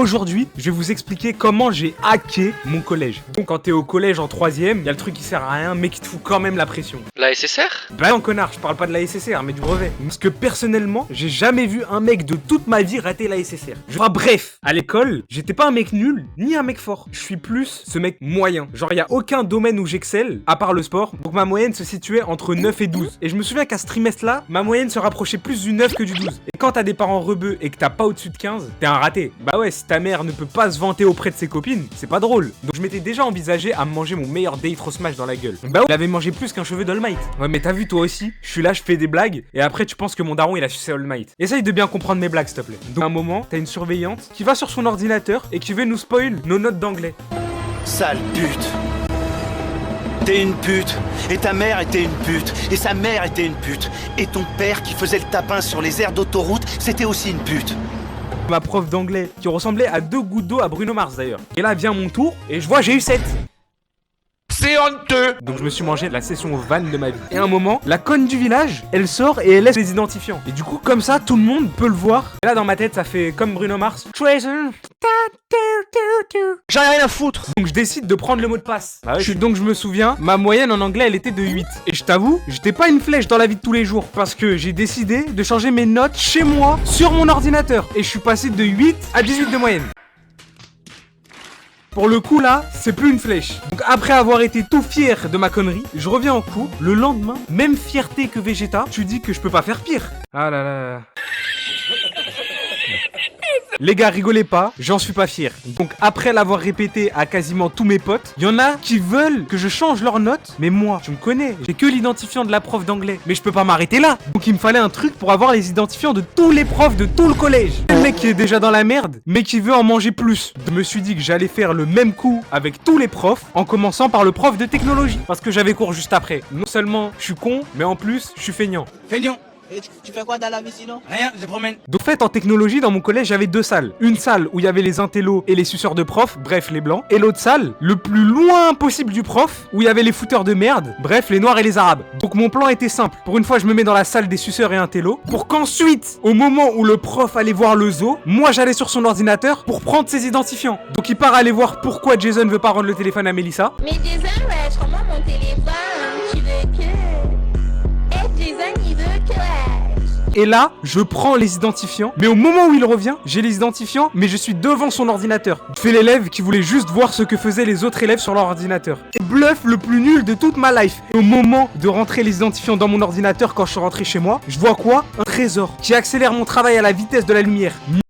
Aujourd'hui, je vais vous expliquer comment j'ai hacké mon collège. Donc quand t'es au collège en 3ème, y a le truc qui sert à rien mais qui te fout quand même la pression. La SSR? Bah non connard, je parle pas de la SSR mais du brevet. Parce que personnellement, j'ai jamais vu un mec de toute ma vie rater la SSR. Enfin bref, à l'école, j'étais pas un mec nul, ni un mec fort. Je suis plus ce mec moyen. Genre y a aucun domaine où j'excelle, à part le sport. Donc ma moyenne se situait entre 9 et 12. Et je me souviens qu'à ce trimestre-là, ma moyenne se rapprochait plus du 9 que du 12. Et quand t'as des parents rebeux et que t'as pas au-dessus de 15, t'es un raté. Bah ouais, si ta mère ne peut pas se vanter auprès de ses copines, c'est pas drôle. Donc je m'étais déjà envisagé à me manger mon meilleur date au smash dans la gueule. Bah ouais, il avait mangé plus qu'un cheveu d'All Might. Ouais mais t'as vu toi aussi, je suis là, je fais des blagues, et après tu penses que mon daron il a sucé All Might. Essaye de bien comprendre mes blagues s'il te plaît. Donc à un moment, t'as une surveillante qui va sur son ordinateur et qui veut nous spoil nos notes d'anglais. Sale pute. T'es une pute, et ta mère était une pute, et sa mère était une pute, et ton père qui faisait le tapin sur les aires d'autoroute, c'était aussi une pute. Ma prof d'anglais, qui ressemblait à 2 gouttes d'eau à Bruno Mars d'ailleurs. Et là vient mon tour, et je vois j'ai eu 7. C'est honteux. Donc je me suis mangé la session van de ma vie. Et à un moment, la conne du village, elle sort et elle laisse les identifiants. Et du coup, comme ça, tout le monde peut le voir. Et là, dans ma tête, ça fait comme Bruno Mars. Treasure. J'en ai rien à foutre. Donc je décide de prendre le mot de passe. Donc je me souviens, ma moyenne en anglais, elle était de 8. Et je t'avoue, j'étais pas une flèche dans la vie de tous les jours. Parce que j'ai décidé de changer mes notes chez moi, sur mon ordinateur. Et je suis passé de 8 à 18 de moyenne. Pour le coup là, c'est plus une flèche. Donc après avoir été tout fier de ma connerie, je reviens en cours. Le lendemain, même fierté que Vegeta, tu dis que je peux pas faire pire. Ah là là. Les gars, rigolez pas, j'en suis pas fier. Donc après l'avoir répété à quasiment tous mes potes, il y en a qui veulent que je change leurs notes. Mais moi, tu me connais, j'ai que l'identifiant de la prof d'anglais. Mais je peux pas m'arrêter là. Donc il me fallait un truc pour avoir les identifiants de tous les profs de tout le collège. Le mec qui est déjà dans la merde, mais qui veut en manger plus. Je me suis dit que j'allais faire le même coup avec tous les profs, en commençant par le prof de technologie. Parce que j'avais cours juste après. Non seulement je suis con, mais en plus je suis feignant. Feignant. Et tu fais quoi dans la vie sinon? Rien, je promène. Donc en fait en technologie dans mon collège j'avais 2 salles. Une salle où il y avait les intellos et les suceurs de profs, bref les blancs. Et l'autre salle, le plus loin possible du prof, où il y avait les fouteurs de merde, bref les noirs et les arabes. Donc mon plan était simple. Pour une fois je me mets dans la salle des suceurs et intellos, pour qu'ensuite, au moment où le prof allait voir le zoo, moi j'allais sur son ordinateur pour prendre ses identifiants. Donc il part aller voir pourquoi Jason veut pas rendre le téléphone à Melissa. Mais Jason, ouais, je rends mon téléphone, tu veux que... Jason, il veut que... Et là, je prends les identifiants, mais au moment où il revient, j'ai les identifiants, mais je suis devant son ordinateur. Je fais l'élève qui voulait juste voir ce que faisaient les autres élèves sur leur ordinateur. Et bluff le plus nul de toute ma life. Et au moment de rentrer les identifiants dans mon ordinateur quand je suis rentré chez moi, je vois quoi? Un trésor qui accélère mon travail à la vitesse de la lumière.